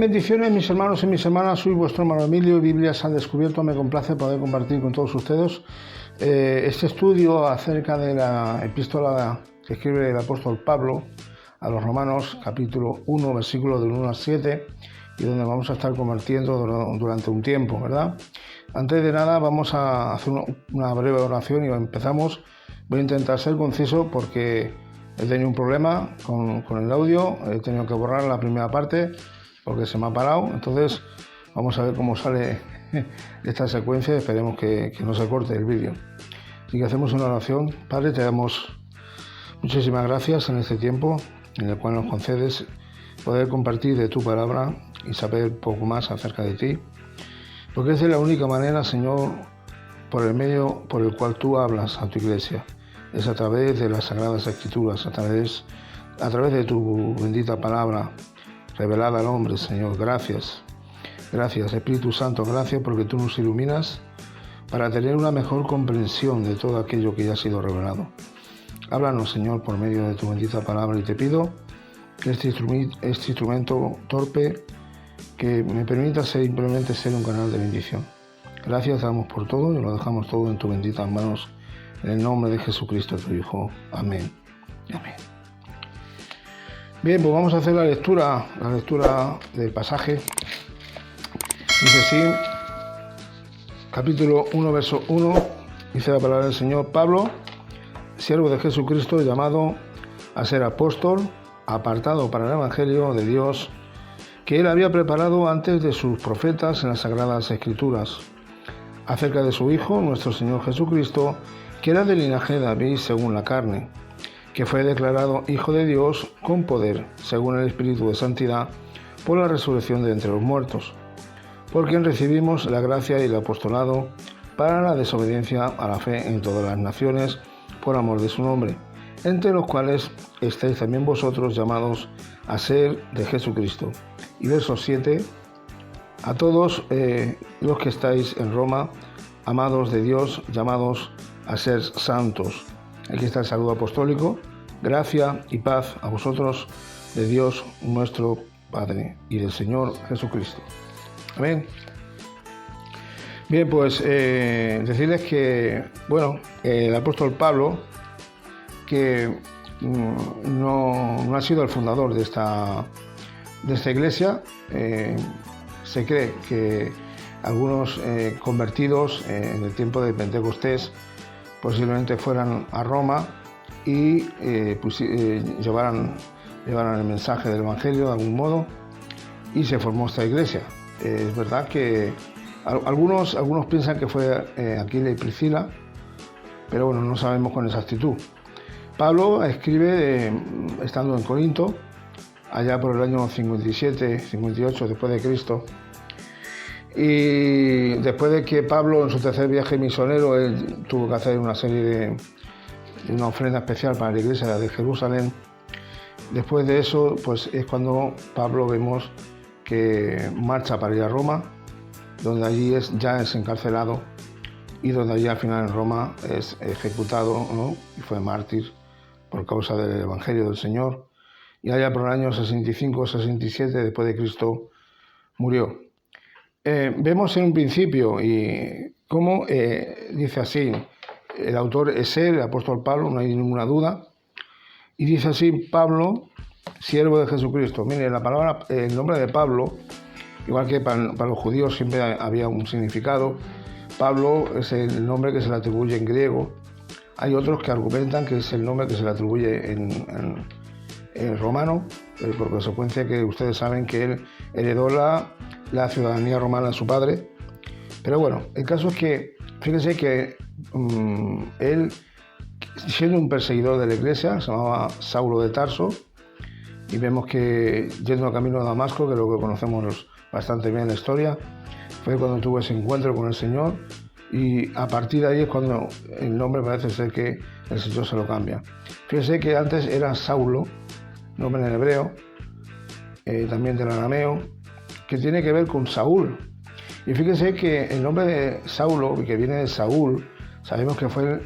bendiciones, mis hermanos y mis hermanas. Soy vuestro hermano Emilio. Biblias al descubierto. Me complace poder compartir con todos ustedes este estudio acerca de la epístola que escribe el apóstol Pablo a los Romanos, capítulo 1, versículos del 1 al 7, y donde vamos a estar compartiendo durante un tiempo, ¿verdad? Antes de nada, vamos a hacer una breve oración y empezamos. Voy a intentar ser conciso porque he tenido un problema con el audio. He tenido que borrar la primera parte porque se me ha parado. Entonces, vamos a ver cómo sale esta secuencia. Esperemos que no se corte el vídeo. Así que hacemos una oración. Padre, te damos muchísimas gracias en este tiempo en el cual nos concedes poder compartir de tu palabra y saber poco más acerca de ti, porque es de la única manera, Señor, por el medio por el cual tú hablas a tu iglesia. Es a través de las Sagradas Escrituras, a través de tu bendita palabra revelada al hombre, Señor. Gracias, Espíritu Santo, gracias porque tú nos iluminas para tener una mejor comprensión de todo aquello que ya ha sido revelado. Háblanos, Señor, por medio de tu bendita palabra, y te pido que este instrumento torpe que me permita simplemente ser un canal de bendición. Gracias damos por todo y lo dejamos todo en tus benditas manos, en el nombre de Jesucristo, tu Hijo. Amén. Amén. Bien, pues vamos a hacer la lectura del pasaje. Dice así, capítulo 1, verso 1, dice la palabra del Señor: Pablo, siervo de Jesucristo, llamado a ser apóstol, apartado para el Evangelio de Dios, que él había preparado antes de sus profetas en las Sagradas Escrituras, acerca de su Hijo, nuestro Señor Jesucristo, que era del linaje de David según la carne, que fue declarado Hijo de Dios con poder, según el Espíritu de Santidad, por la resurrección de entre los muertos, por quien recibimos la gracia y el apostolado para la desobediencia a la fe en todas las naciones, por amor de su nombre, entre los cuales estáis también vosotros llamados a ser de Jesucristo. Y verso 7, a todos los que estáis en Roma, amados de Dios, llamados a ser santos. Aquí está el saludo apostólico. Gracia y paz a vosotros de Dios nuestro Padre y del Señor Jesucristo. Amén. Bien, pues decirles que, el apóstol Pablo, que no ha sido el fundador de esta iglesia. Se cree que algunos convertidos en el tiempo de Pentecostés posiblemente fueran a Roma y llevaran el mensaje del Evangelio de algún modo, y se formó esta iglesia. Es verdad que algunos piensan que fue Aquila y Priscila, pero bueno, no sabemos con exactitud. Pablo escribe estando en Corinto, allá por el año 57-58 después de Cristo, y después de que Pablo, en su tercer viaje misionero, él tuvo que hacer una serie de una ofrenda especial para la iglesia de Jerusalén. Después de eso, pues es cuando Pablo vemos que marcha para ir a Roma, donde allí ya es encarcelado, y donde allí al final en Roma es ejecutado, ¿no? Y fue mártir por causa del Evangelio del Señor, y allá por el año 65-67 después de Cristo murió. Vemos en un principio y cómo dice así, el autor es él, el apóstol Pablo, no hay ninguna duda, y dice así: Pablo, siervo de Jesucristo. Mire, la palabra, el nombre de Pablo, igual que para los judíos siempre había un significado. Pablo es el nombre que se le atribuye en griego. Hay otros que argumentan que es el nombre que se le atribuye en romano, por consecuencia que ustedes saben que él heredó la ciudadanía romana de su padre. Pero bueno, el caso es que, fíjense que él, siendo un perseguidor de la iglesia, se llamaba Saulo de Tarso, y vemos que yendo al camino de Damasco, que es lo que conocemos bastante bien en la historia, fue cuando tuvo ese encuentro con el Señor, y a partir de ahí es cuando el nombre parece ser que el Señor se lo cambia. Fíjense que antes era Saulo, nombre en hebreo, también del arameo, que tiene que ver con Saúl. Y fíjense que el nombre de Saulo, que viene de Saúl, sabemos que fue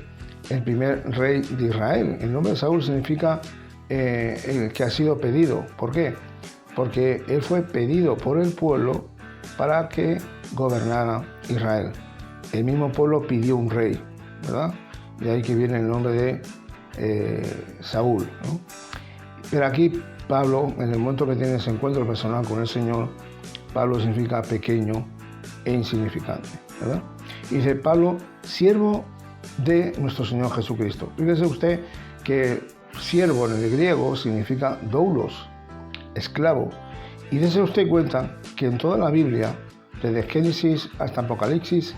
el primer rey de Israel. El nombre de Saúl significa el que ha sido pedido. ¿Por qué? porque él fue pedido por el pueblo para que gobernara Israel. El mismo pueblo pidió un rey, ¿verdad? De ahí que viene el nombre de Saúl, ¿no? Pero aquí Pablo, en el momento que tiene ese encuentro personal con el Señor, Pablo significa pequeño e insignificante, ¿verdad? Y dice Pablo, siervo de nuestro Señor Jesucristo. Fíjese usted que siervo en el griego significa doulos, esclavo. Y dése usted cuenta que en toda la Biblia, desde Génesis hasta Apocalipsis,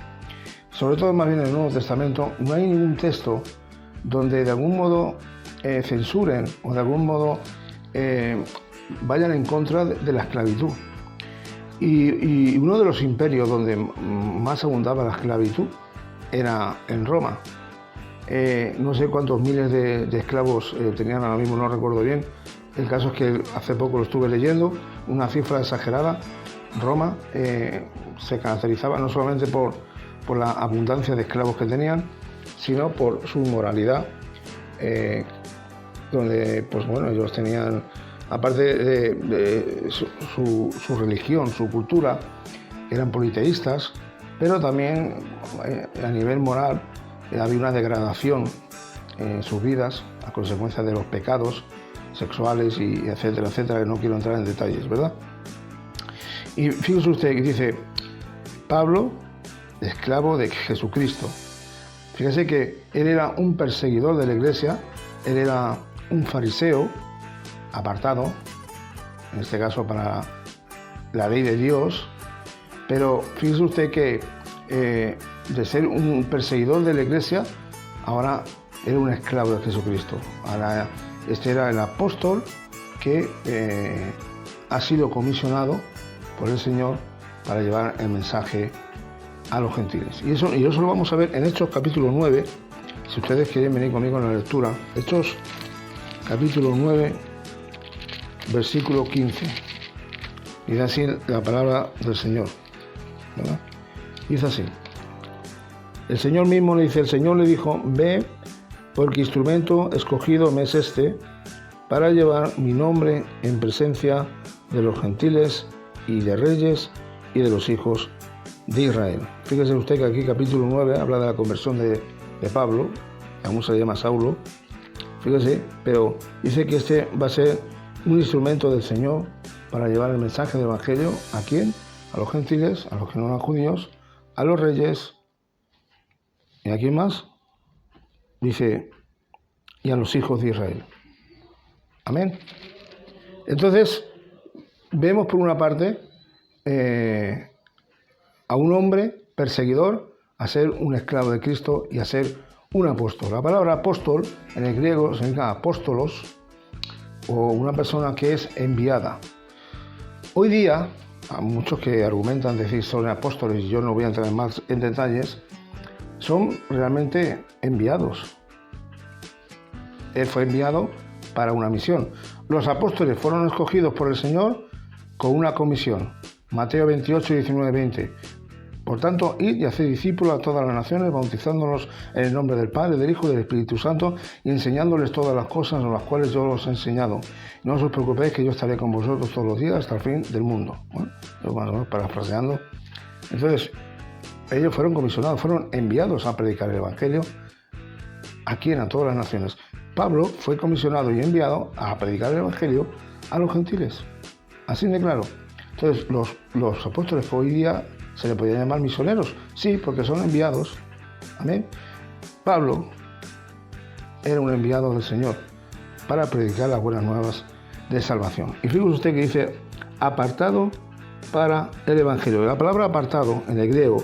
sobre todo más bien en el Nuevo Testamento, no hay ningún texto donde de algún modo censuren o de algún modo vayan en contra de la esclavitud. Y uno de los imperios donde más abundaba la esclavitud era en Roma. No sé cuántos miles de esclavos tenían ahora mismo, no recuerdo bien. El caso es que hace poco lo estuve leyendo, una cifra exagerada. Roma se caracterizaba no solamente por la abundancia de esclavos que tenían, sino por su moralidad, donde pues bueno, ellos tenían, aparte de su religión, su cultura, eran politeístas, pero también a nivel moral había una degradación en sus vidas a consecuencia de los pecados sexuales y etcétera, etcétera, que no quiero entrar en detalles, ¿verdad? Y fíjese usted que dice Pablo, esclavo de Jesucristo. Fíjese que él era un perseguidor de la iglesia, él era un fariseo apartado, en este caso para la ley de Dios, pero fíjese usted que de ser un perseguidor de la iglesia, ahora era un esclavo de Jesucristo. Ahora este era el apóstol que ha sido comisionado por el Señor para llevar el mensaje a los gentiles. Y eso lo vamos a ver en Hechos capítulo 9, si ustedes quieren venir conmigo en la lectura. Hechos capítulo 9, versículo 15. Dice así la palabra del Señor, ¿verdad? Dice así. El Señor mismo le dice, el Señor le dijo, ve, porque instrumento escogido me es este, para llevar mi nombre en presencia de los gentiles y de reyes y de los hijos de Israel. Fíjese usted que aquí capítulo 9 habla de la conversión de Pablo, que aún se le llama Saulo. Fíjese, pero dice que este va a ser un instrumento del Señor para llevar el mensaje del Evangelio. ¿A quién? A los gentiles, a los que no eran judíos, a los reyes, ¿y a quién más? Dice, y a los hijos de Israel. Amén. Entonces, vemos por una parte a un hombre perseguidor a ser un esclavo de Cristo y a ser un apóstol. La palabra apóstol en el griego significa apóstolos, o una persona que es enviada. Hoy día, a muchos que argumentan decir son apóstoles, y yo no voy a entrar más en detalles, son realmente enviados. Él fue enviado para una misión. Los apóstoles fueron escogidos por el Señor con una comisión. Mateo 28, 19, 20. Por tanto, id y haced discípulos a todas las naciones, bautizándolos en el nombre del Padre, del Hijo y del Espíritu Santo, y enseñándoles todas las cosas en las cuales yo os he enseñado. No os preocupéis, que yo estaré con vosotros todos los días hasta el fin del mundo. Bueno, parafraseando. Entonces, ellos fueron comisionados, fueron enviados a predicar el Evangelio. ¿A quién? A todas las naciones. Pablo fue comisionado y enviado a predicar el Evangelio a los gentiles. Así de claro. Entonces, los apóstoles que hoy día se le podía llamar misioneros. Sí, porque son enviados. Amén. Pablo era un enviado del Señor para predicar las buenas nuevas de salvación. Y fíjese usted que dice apartado para el Evangelio. La palabra apartado en el griego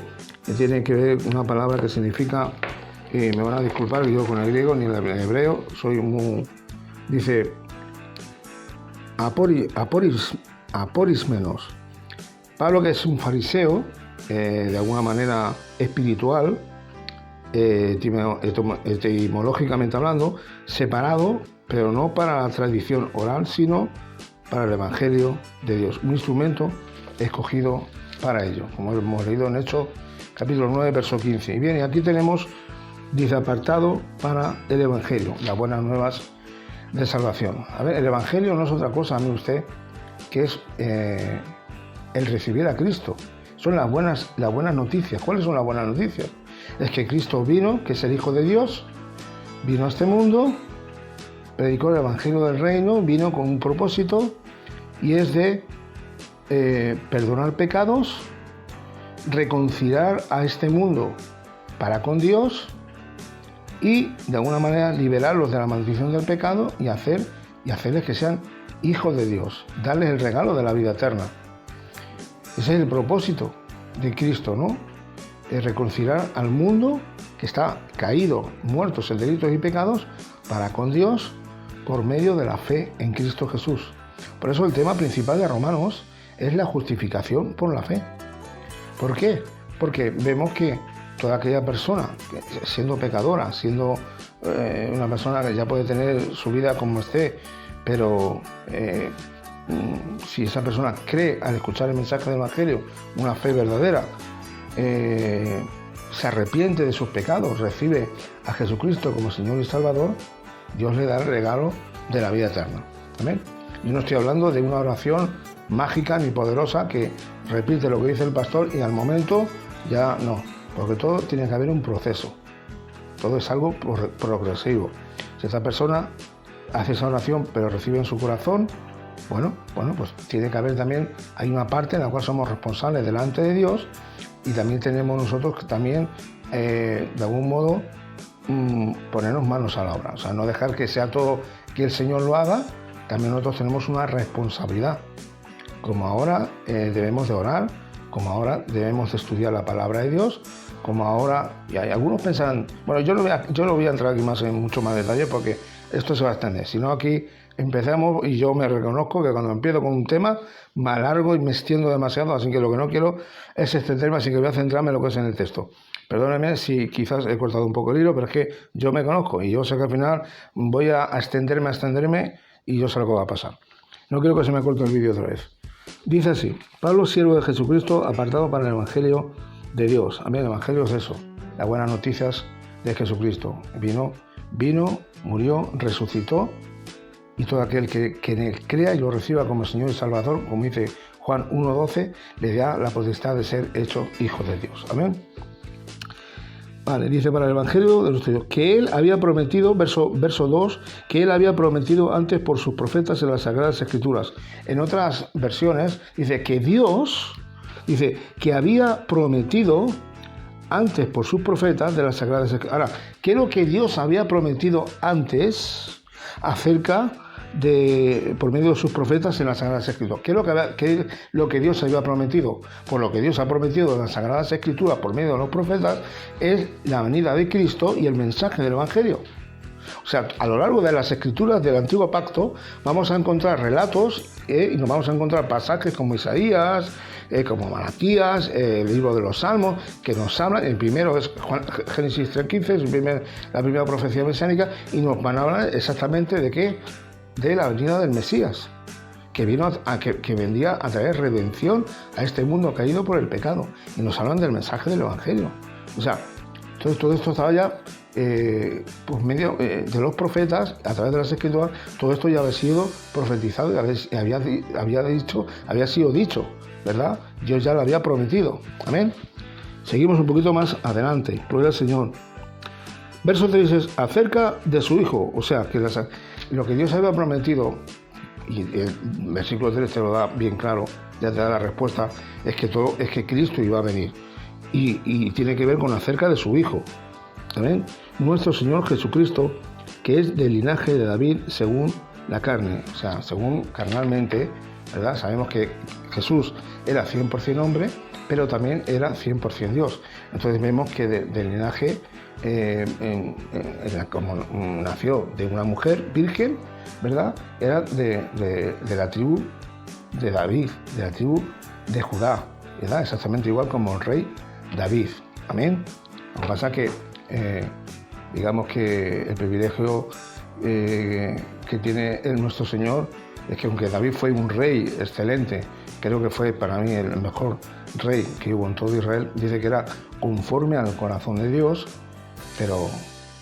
tiene que ver una palabra que significa, me van a disculpar que yo con el griego ni el hebreo soy muy, dice aporismenos. Pablo, que es un fariseo, de alguna manera espiritual, etimológicamente hablando, separado, pero no para la tradición oral, sino para el Evangelio de Dios, un instrumento escogido para ello, como hemos leído en Hechos capítulo 9, verso 15. Y bien, y aquí tenemos, dice, apartado para el Evangelio, las buenas nuevas de salvación. A ver, el Evangelio no es otra cosa, mire usted, que es el recibir a Cristo. Son las buenas noticias. ¿Cuáles son las buenas noticias? Es que Cristo vino, que es el Hijo de Dios, vino a este mundo, predicó el Evangelio del Reino, vino con un propósito, y es de perdonar pecados, reconciliar a este mundo para con Dios y de alguna manera liberarlos de la maldición del pecado y hacerles que sean hijos de Dios, darles el regalo de la vida eterna. Ese es el propósito de Cristo, ¿no? Es reconciliar al mundo que está caído, muertos en delitos y pecados, para con Dios por medio de la fe en Cristo Jesús. Por eso el tema principal de Romanos es la justificación por la fe. ¿Por qué? Porque vemos que toda aquella persona, siendo pecadora, siendo una persona que ya puede tener su vida como esté, pero si esa persona cree al escuchar el mensaje del Evangelio, una fe verdadera, se arrepiente de sus pecados, recibe a Jesucristo como Señor y Salvador, Dios le da el regalo de la vida eterna. ¿Amén? Yo no estoy hablando de una oración mágica ni poderosa que repite lo que dice el pastor y al momento ya no, porque todo tiene que haber un proceso, todo es algo progresivo. Si esta persona hace esa oración pero recibe en su corazón, bueno, pues tiene que haber también, hay una parte en la cual somos responsables delante de Dios y también tenemos nosotros que también de algún modo ponernos manos a la obra, o sea, no dejar que sea todo que el Señor lo haga, también nosotros tenemos una responsabilidad, como ahora debemos de orar, como ahora debemos de estudiar la palabra de Dios, como ahora, y algunos pensarán, bueno, yo no voy a entrar aquí más en mucho más detalle porque esto se va a extender, si no aquí empezamos y yo me reconozco que cuando empiezo con un tema me alargo y me extiendo demasiado, así que lo que no quiero es extenderme, así que voy a centrarme en lo que es en el texto. Perdónenme si quizás he cortado un poco el hilo, pero es que yo me conozco y yo sé que al final voy a extenderme y yo sé lo que va a pasar. No quiero que se me corte el vídeo otra vez. Dice así: Pablo, siervo de Jesucristo, apartado para el Evangelio de Dios. A mí el Evangelio es eso, las buenas noticias de Jesucristo. Vino, murió, resucitó, y todo aquel que en él crea y lo reciba como Señor y Salvador, como dice Juan 1:12, le da la potestad de ser hecho hijo de Dios. Amén. Vale, dice para el Evangelio de los Dios, que él había prometido, verso 2, que él había prometido antes por sus profetas en las Sagradas Escrituras. En otras versiones dice que Dios, dice que había prometido antes por sus profetas de las Sagradas Escrituras. Ahora, ¿qué es lo que Dios había prometido antes acerca de, por medio de sus profetas en las Sagradas Escrituras? ¿Qué es lo que Dios había prometido? Pues lo que Dios ha prometido en las Sagradas Escrituras por medio de los profetas es la venida de Cristo y el mensaje del Evangelio. O sea, a lo largo de las Escrituras del Antiguo Pacto vamos a encontrar relatos y nos vamos a encontrar pasajes como Isaías, como Malaquías, el libro de los Salmos, que nos hablan. El primero es Génesis 3:15, es la primera profecía mesiánica, y nos van a hablar exactamente de qué, de la venida del Mesías, que vendría a traer redención a este mundo caído por el pecado, y nos hablan del mensaje del Evangelio. O sea, todo esto estaba ya por medio de los profetas, a través de las Escrituras. Todo esto ya había sido profetizado y había sido dicho, ¿verdad? Dios ya lo había prometido. Amén. Seguimos un poquito más adelante. Gloria al Señor. Verso 3 es acerca de su Hijo, o sea, que lo que Dios había prometido, y el versículo 3 te lo da bien claro, ya te da la respuesta, es que Cristo iba a venir. Y tiene que ver con acerca de su Hijo. ¿Amén? Nuestro Señor Jesucristo, que es del linaje de David según la carne, o sea, según carnalmente, ¿verdad? Sabemos que Jesús era 100% hombre, pero también era 100% Dios. Entonces vemos que del linaje, como nació de una mujer virgen, ¿verdad? Era de la tribu de David, de la tribu de Judá, ¿verdad? Exactamente igual como el rey David. Amén. Lo que pasa es que digamos que el privilegio que tiene nuestro Señor es que aunque David fue un rey excelente, creo que fue para mí el mejor rey que hubo en todo Israel, dice que era conforme al corazón de Dios, pero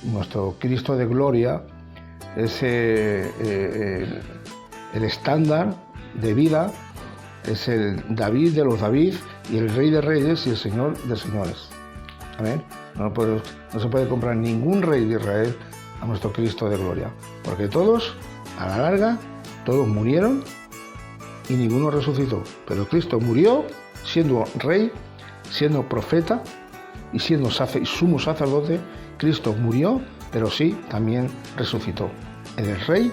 nuestro Cristo de gloria es el estándar de vida, es el David de los David y el Rey de Reyes y el Señor de Señores. Amén. No se puede comprar ningún rey de Israel a nuestro Cristo de gloria, porque todos, a la larga, todos murieron y ninguno resucitó. Pero Cristo murió siendo rey, siendo profeta y siendo sumo sacerdote. Cristo murió, pero sí también resucitó. Él es rey,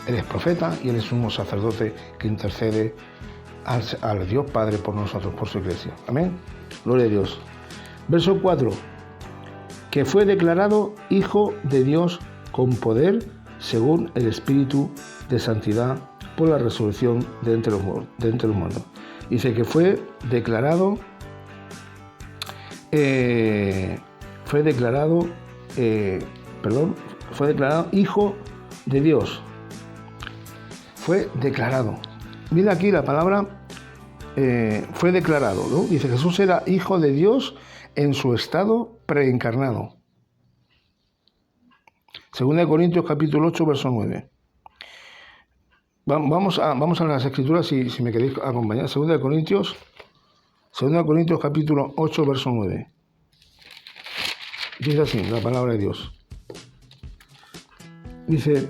Él es profeta y Él es sumo sacerdote que intercede al Dios Padre por nosotros, por su iglesia. Amén. Gloria a Dios. Verso 4. Que fue declarado Hijo de Dios con poder según el Espíritu de Santidad por la resurrección de entre los muertos. Dice que fue declarado Hijo de Dios. Fue declarado. Mira aquí la palabra fue declarado, ¿no? Dice Jesús era Hijo de Dios en su estado preencarnado. 2 Corintios capítulo 8, verso 9. Vamos a las escrituras si me queréis acompañar. 2 Corintios capítulo 8, verso 9. Dice así la palabra de Dios. Dice,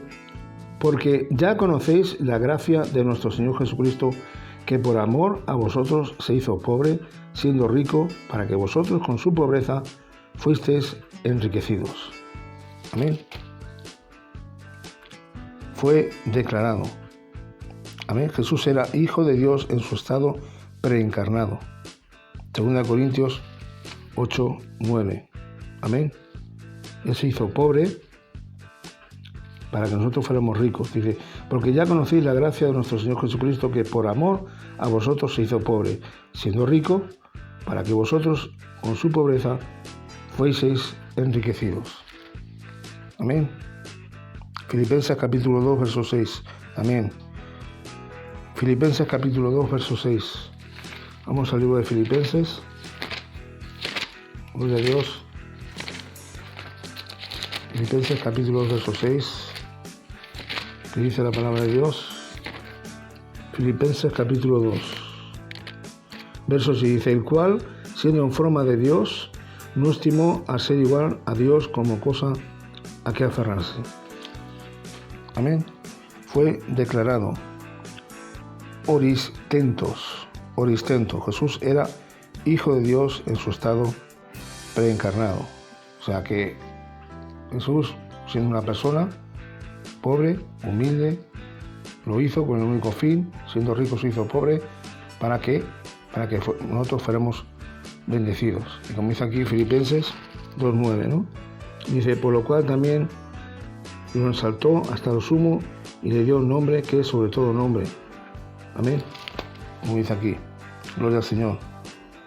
porque ya conocéis la gracia de nuestro Señor Jesucristo, que por amor a vosotros se hizo pobre, siendo rico, para que vosotros con su pobreza fuisteis enriquecidos. Amén. Fue declarado. Amén. Jesús era Hijo de Dios en su estado preencarnado. 2 Corintios 8, 9. Amén. Él se hizo pobre para que nosotros fuéramos ricos. Dice, porque ya conocéis la gracia de nuestro Señor Jesucristo, que por amor a vosotros se hizo pobre, siendo rico, para que vosotros con su pobreza fueseis enriquecidos. Amén. Filipenses capítulo 2, verso 6. Amén. Filipenses capítulo 2, verso 6. Vamos al libro de Filipenses. Gloria a Dios. Filipenses capítulo 2, verso 6. ¿Qué dice la palabra de Dios? Filipenses capítulo 2. Verso 6 dice, el cual, siendo en forma de Dios, no estimó a ser igual a Dios como cosa a que aferrarse. Amén. Fue declarado oristentos. Jesús era Hijo de Dios en su estado preencarnado. O sea que Jesús, siendo una persona pobre, humilde, lo hizo con el único fin, siendo rico se hizo pobre, para que nosotros fuéramos bendecidos. Y como dice aquí Filipenses 2.9, ¿no? Dice, por lo cual también lo exaltó hasta lo sumo y le dio un nombre que es sobre todo nombre. Amén. Como dice aquí, gloria al Señor.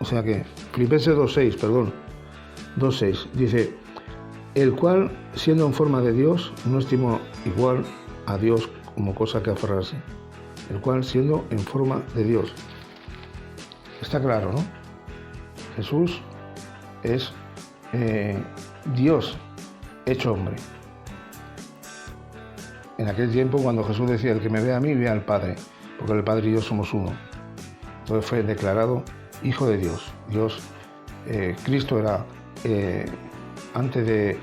O sea que, Filipenses 2.6, dice, el cual, siendo en forma de Dios, no estimó igual a Dios como cosa que aferrarse. El cual, siendo en forma de Dios. Está claro, ¿no? Jesús es Dios hecho hombre. En aquel tiempo, cuando Jesús decía, el que me ve a mí, ve al Padre, porque el Padre y yo somos uno. Entonces fue declarado Hijo de Dios. Cristo era, antes de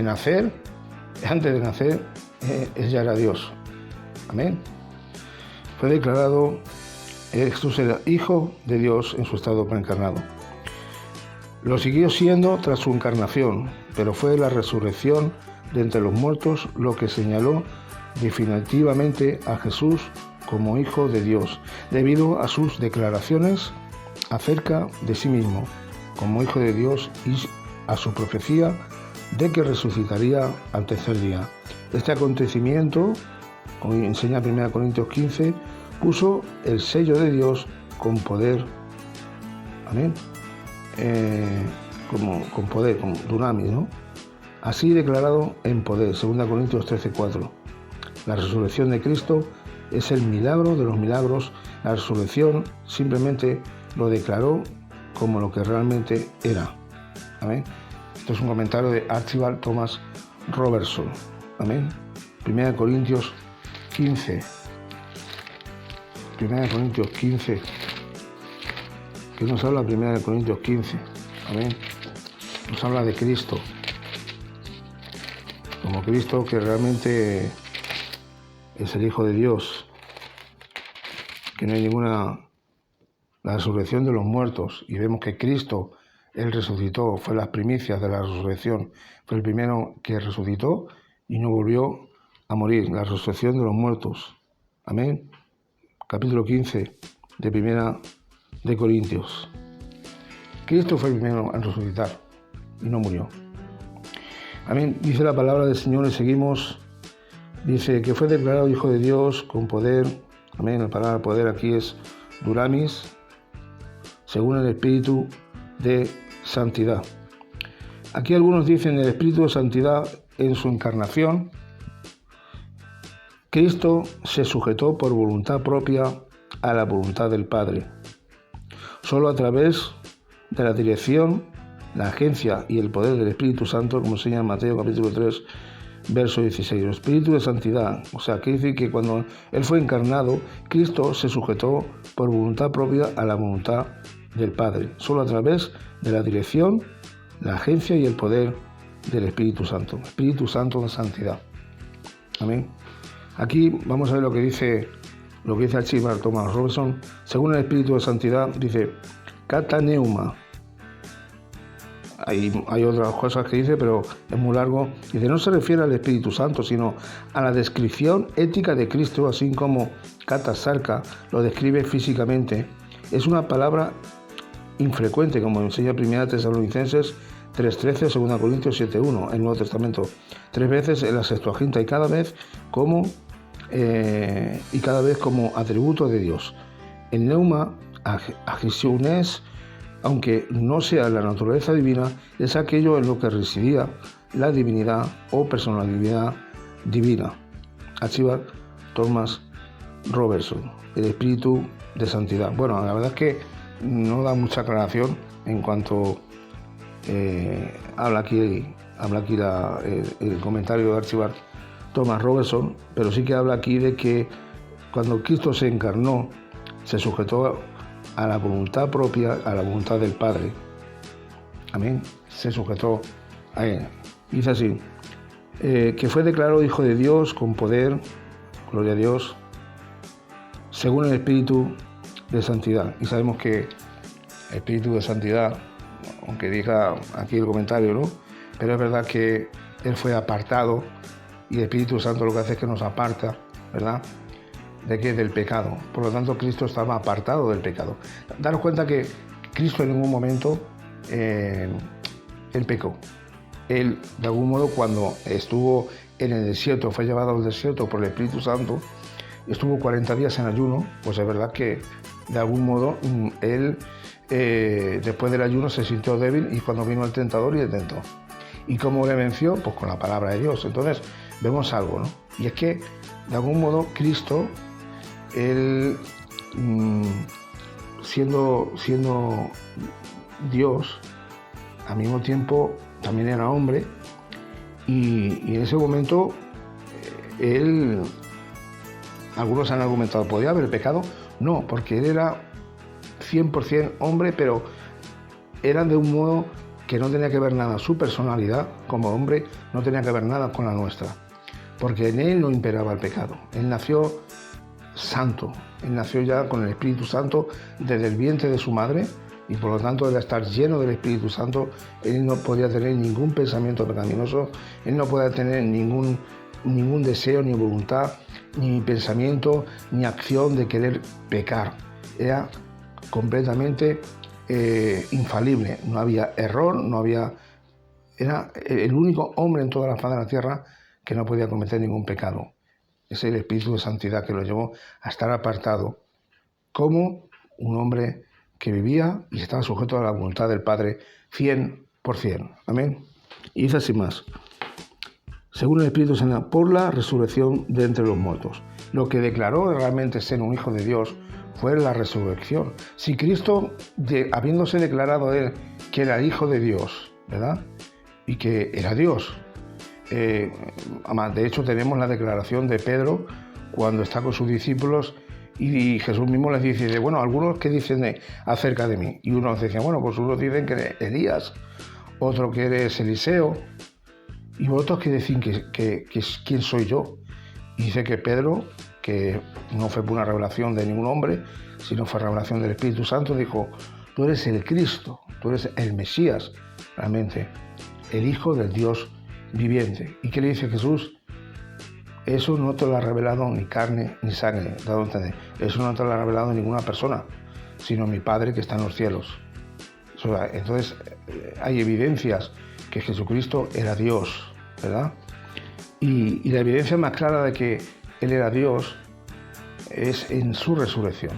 nacer, él ya era Dios. Amén. Fue declarado, Jesús era Hijo de Dios en su estado preencarnado. Lo siguió siendo tras su encarnación, pero fue la resurrección de entre los muertos lo que señaló definitivamente a Jesús como Hijo de Dios, debido a sus declaraciones acerca de sí mismo, como Hijo de Dios, y a su profecía de que resucitaría al tercer día. Este acontecimiento, como enseña 1 Corintios 15, puso el sello de Dios con poder. Amén. Con poder, como dunamis, ¿no? Así declarado en poder, 2 Corintios 13:4. La resurrección de Cristo es el milagro de los milagros. La resurrección simplemente lo declaró como lo que realmente era. Amén. Esto es un comentario de Archibald Thomas Robertson. Amén. 1 Corintios 15. 1 Corintios 15. ¿Qué nos habla 1 Corintios 15? Amén. Nos habla de Cristo. Como Cristo, que realmente es el Hijo de Dios. Que no hay ninguna... La resurrección de los muertos. Y vemos que Cristo, Él resucitó. Fue las primicias de la resurrección. Fue el primero que resucitó y no volvió a morir. La resurrección de los muertos. Amén. Capítulo 15 de 1 de Corintios. Cristo fue el primero en resucitar y no murió. Amén. Dice la palabra del Señor y seguimos. Dice que fue declarado Hijo de Dios con poder. Amén. La palabra poder aquí es Duramis, según el Espíritu de Santidad. Aquí algunos dicen el Espíritu de Santidad en su encarnación. Cristo se sujetó por voluntad propia a la voluntad del Padre. Solo a través de la dirección, la agencia y el poder del Espíritu Santo, como señala Mateo capítulo 3, verso 16. El Espíritu de Santidad, o sea, quiere decir que cuando Él fue encarnado, Cristo se sujetó por voluntad propia a la voluntad del Padre. Solo a través de la dirección, la agencia y el poder del Espíritu Santo. Espíritu Santo de Santidad. Amén. Aquí vamos a ver lo que dice Archibald Thomas Robertson. Según el Espíritu de Santidad, dice kataneuma. Hay otras cosas que dice, pero es muy largo. Dice, no se refiere al Espíritu Santo, sino a la descripción ética de Cristo, así como katasarka lo describe físicamente. Es una palabra infrecuente, como enseña 1 Tesalonicenses 3:13, 2 Corintios 7:1, el Nuevo Testamento. 3 veces en la Septuaginta y cada vez como atributo de Dios. El neuma agisiunes, aunque no sea la naturaleza divina, es aquello en lo que residía la divinidad o personalidad divina. Archibald Thomas Robertson, el Espíritu de Santidad. Bueno, la verdad es que no da mucha aclaración en cuanto habla aquí el comentario de Archibald Thomas Robertson, pero sí que habla aquí de que cuando Cristo se encarnó, se sujetó a la voluntad propia, a la voluntad del Padre. Amén. Se sujetó a Él. Dice así, que fue declarado Hijo de Dios con poder, gloria a Dios, según el Espíritu de Santidad. Y sabemos que el Espíritu de Santidad, aunque diga aquí el comentario, ¿no? Pero es verdad que Él fue apartado y el Espíritu Santo lo que hace es que nos aparta, ¿verdad? ¿De qué? Del pecado. Por lo tanto, Cristo estaba apartado del pecado. Daros cuenta que Cristo en ningún momento Él pecó. Él, de algún modo, cuando estuvo en el desierto, fue llevado al desierto por el Espíritu Santo, estuvo 40 días en ayuno, pues es verdad que, de algún modo, Él, después del ayuno, se sintió débil y cuando vino el tentador y le tentó. ¿Y cómo le venció? Pues con la palabra de Dios. Entonces, vemos algo, ¿no? Y es que, de algún modo, Cristo, Él, siendo Dios, al mismo tiempo también era hombre, y en ese momento Él, algunos han argumentado, ¿podía haber pecado? No, porque Él era 100% hombre, pero era de un modo que no tenía que ver nada, su personalidad como hombre no tenía que ver nada con la nuestra, porque en Él no imperaba el pecado. Él nació santo, Él nació ya con el Espíritu Santo desde el vientre de su madre, y por lo tanto, al estar lleno del Espíritu Santo, Él no podía tener ningún pensamiento pecaminoso, Él no podía tener ningún deseo, ni voluntad, ni pensamiento, ni acción de querer pecar. Era completamente infalible, no había error, era el único hombre en toda la faz de la tierra que no podía cometer ningún pecado. Es el Espíritu de Santidad que lo llevó a estar apartado como un hombre que vivía y estaba sujeto a la voluntad del Padre 100%. Amén. Y dice así más. Según el Espíritu Santo, por la resurrección de entre los muertos. Lo que declaró realmente ser un hijo de Dios fue la resurrección. Si Cristo, habiéndose declarado Él que era hijo de Dios, ¿verdad? Y que era Dios. De hecho, tenemos la declaración de Pedro cuando está con sus discípulos Y Jesús mismo les dice, bueno, algunos que dicen acerca de mí. Y unos decían, bueno, pues unos dicen que eres Elías, otro que eres Eliseo, y otros que dicen que quién soy yo. Y dice que Pedro, que no fue por una revelación de ningún hombre, sino fue revelación del Espíritu Santo, dijo, tú eres el Cristo, tú eres el Mesías, realmente, el Hijo del Dios viviente. ¿Y qué le dice Jesús? Eso no te lo ha revelado ni carne ni sangre, dado a entender. Eso no te lo ha revelado ninguna persona, sino mi Padre que está en los cielos. Entonces, hay evidencias que Jesucristo era Dios, ¿verdad? Y la evidencia más clara de que Él era Dios es en su resurrección.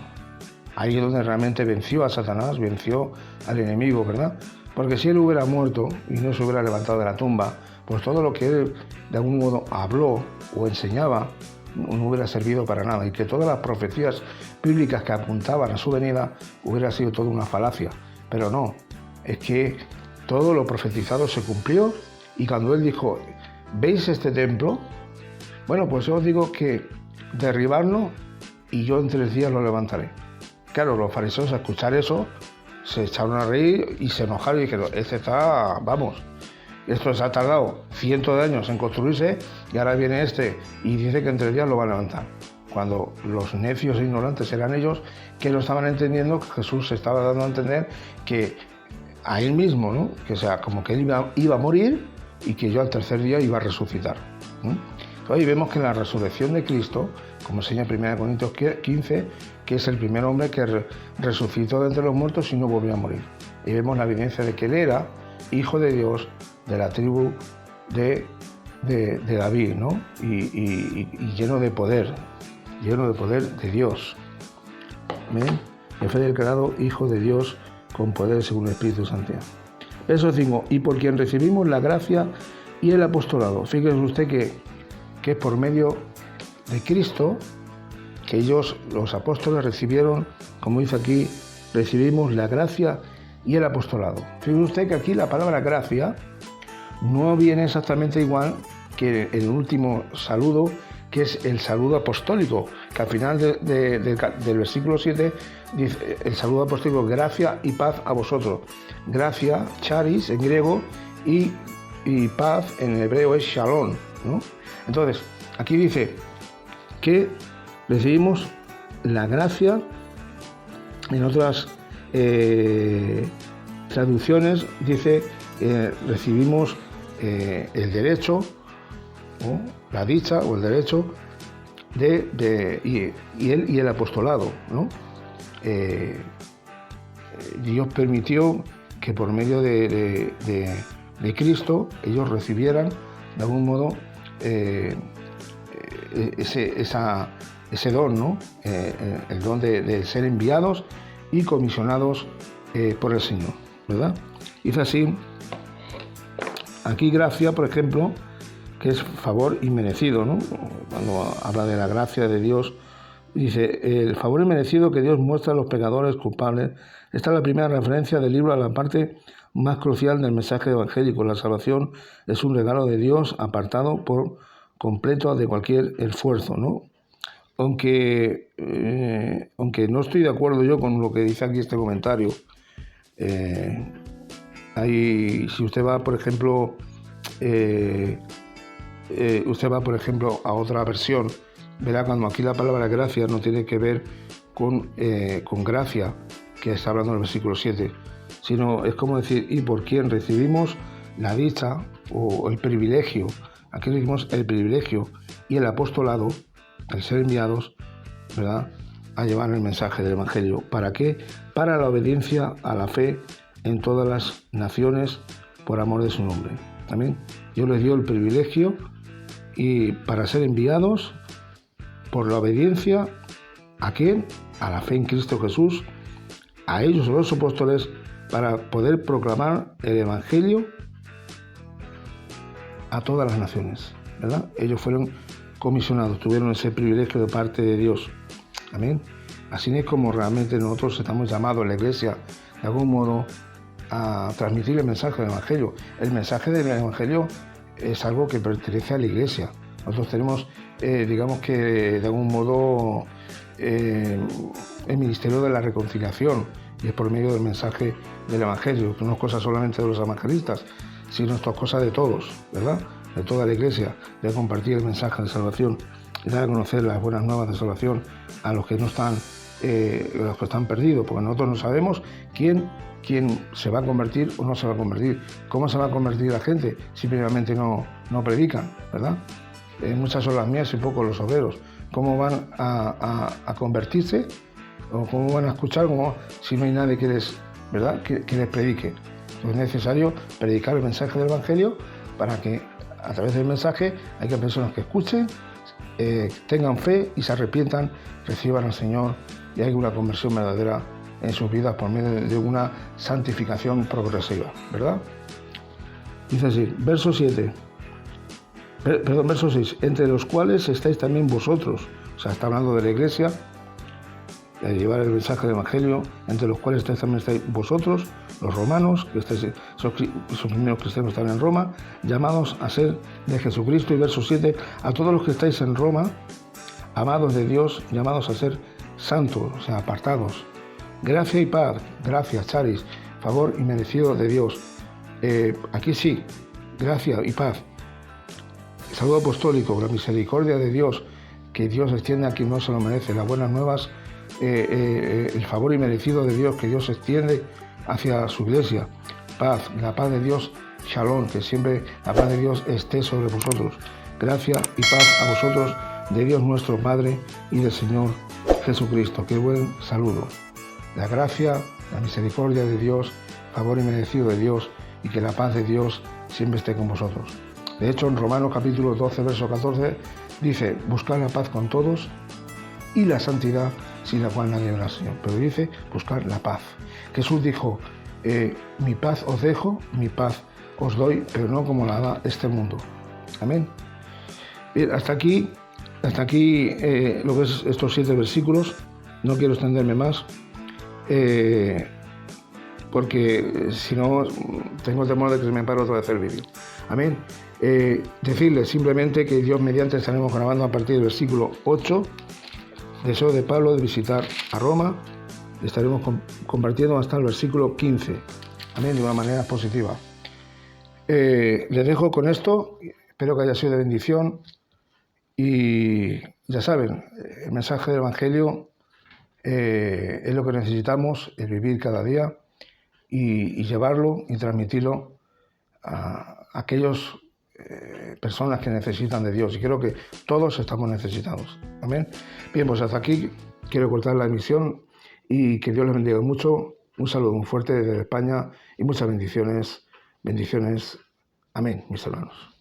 Ahí es donde realmente venció a Satanás, venció al enemigo, ¿verdad? Porque si Él hubiera muerto y no se hubiera levantado de la tumba, pues todo lo que Él de algún modo habló o enseñaba no hubiera servido para nada, y que todas las profecías bíblicas que apuntaban a su venida hubiera sido toda una falacia. Pero no, es que todo lo profetizado se cumplió, y cuando Él dijo, ¿veis este templo? Bueno, pues yo os digo que derribarlo y yo en 3 días lo levantaré. Claro, los fariseos al escuchar eso se echaron a reír y se enojaron y dijeron, esto se ha tardado cientos de años en construirse y ahora viene y dice que en 3 días lo va a levantar. Cuando los necios e ignorantes eran ellos que no estaban entendiendo que Jesús se estaba dando a entender que a Él mismo, ¿no? Que sea, como que Él iba a morir y que yo al 3er día iba a resucitar. Entonces ahí vemos que en la resurrección de Cristo, como enseña 1 Corintios 15, que es el primer hombre que resucitó de entre los muertos y no volvió a morir. Y vemos la evidencia de que Él era Hijo de Dios, de la tribu de David, ¿no? Y lleno de poder de Dios. ¿Ven? El fue declarado Hijo de Dios con poder según el Espíritu Santo. Eso digo, y por quien recibimos la gracia y el apostolado. Fíjese usted que es por medio de Cristo que ellos, los apóstoles, recibieron, como dice aquí, recibimos la gracia y el apostolado. Fíjese usted que aquí la palabra gracia no viene exactamente igual que el último saludo, que es el saludo apostólico, que al final del versículo 7 dice el saludo apostólico, gracia y paz a vosotros. Gracia, charis en griego, y paz en hebreo es shalom, ¿no? Entonces, aquí dice que recibimos la gracia. En otras traducciones dice recibimos el derecho, ¿no? La dicha o el derecho y el apostolado, ¿no? Dios permitió que por medio de Cristo ellos recibieran de algún modo ese don, ¿no? El don de ser enviados y comisionados por el Señor, ¿verdad? Dice así, aquí gracia, por ejemplo, que es favor inmerecido, ¿no? Cuando habla de la gracia de Dios, dice, el favor inmerecido que Dios muestra a los pecadores culpables. Esta es la primera referencia del libro a la parte más crucial del mensaje evangélico. La salvación es un regalo de Dios apartado por completo de cualquier esfuerzo, ¿no? Aunque no estoy de acuerdo yo con lo que dice aquí este comentario, si usted va, por ejemplo, a otra versión, verá cuando aquí la palabra gracia no tiene que ver con gracia, que está hablando en el versículo 7, sino es como decir, y por quien recibimos la dicha o el privilegio. Aquí recibimos el privilegio y el apostolado, el ser enviados, ¿verdad?, a llevar el mensaje del Evangelio. ¿Para qué? Para la obediencia a la fe en todas las naciones por amor de su nombre. También Dios les dio el privilegio y para ser enviados por la obediencia ¿a quién? A la fe en Cristo Jesús, a ellos, a los apóstoles, para poder proclamar el Evangelio a todas las naciones, ¿verdad? Ellos fueron comisionados, tuvieron ese privilegio de parte de Dios. Amén. Así es como realmente nosotros estamos llamados en la Iglesia, de algún modo, a transmitir el mensaje del Evangelio. El mensaje del Evangelio es algo que pertenece a la Iglesia. Nosotros tenemos, digamos que de algún modo, el ministerio de la reconciliación, y es por medio del mensaje del Evangelio, que no es cosa solamente de los evangelistas, sino esto es cosa de todos, ¿verdad? De toda la Iglesia, de compartir el mensaje de salvación, y dar a conocer las buenas nuevas de salvación a los que no están, los que están perdidos, porque nosotros no sabemos quién se va a convertir o no se va a convertir. ¿Cómo se va a convertir la gente si primeramente no predican, verdad? Muchas son las mías y pocos los obreros. ¿Cómo van a convertirse? ¿O cómo van a escuchar si no hay nadie que les predique? Entonces es necesario predicar el mensaje del Evangelio para que a través del mensaje haya personas que escuchen, tengan fe y se arrepientan, reciban al Señor y haya una conversión verdadera en sus vidas por medio de una santificación progresiva, ¿verdad? Dice así, verso 6, entre los cuales estáis también vosotros, o sea, está hablando de la Iglesia, de llevar el mensaje del Evangelio, entre los cuales también estáis vosotros, los romanos, que son primeros cristianos que están en Roma, llamados a ser de Jesucristo. Y verso 7, a todos los que estáis en Roma, amados de Dios, llamados a ser santos, o sea, apartados. Gracia y paz, gracias, charis, favor y merecido de Dios. Aquí sí, gracia y paz. Saludo apostólico, la misericordia de Dios, que Dios extiende a quien no se lo merece. Las buenas nuevas, el favor y merecido de Dios, que Dios extiende hacia su iglesia. Paz, la paz de Dios, shalom, que siempre la paz de Dios esté sobre vosotros. Gracia y paz a vosotros, de Dios nuestro Padre y del Señor Jesucristo. Qué buen saludo. La gracia, la misericordia de Dios, favor y merecido de Dios, y que la paz de Dios siempre esté con vosotros. De hecho, en Romanos capítulo 12, verso 14, dice, buscar la paz con todos y la santidad, sin la cual nadie verá al Señor. Pero dice, buscar la paz. Jesús dijo, mi paz os dejo, mi paz os doy, pero no como la da este mundo. Amén. Bien, hasta aquí lo que es estos 7 versículos. No quiero extenderme más, porque si no, tengo temor de que se me pare otra vez el vídeo. Amén. Decirles simplemente que Dios mediante estaremos grabando a partir del versículo 8, deseo de Pablo de visitar a Roma, estaremos compartiendo hasta el versículo 15, amén, de una manera positiva. Les dejo con esto, espero que haya sido de bendición y ya saben, el mensaje del Evangelio es lo que necesitamos, es vivir cada día y llevarlo y transmitirlo a aquellas personas que necesitan de Dios, y creo que todos estamos necesitados. Amén. Bien, pues hasta aquí quiero cortar la emisión y que Dios les bendiga mucho. Un saludo muy fuerte desde España y muchas bendiciones. Bendiciones. Amén, mis hermanos.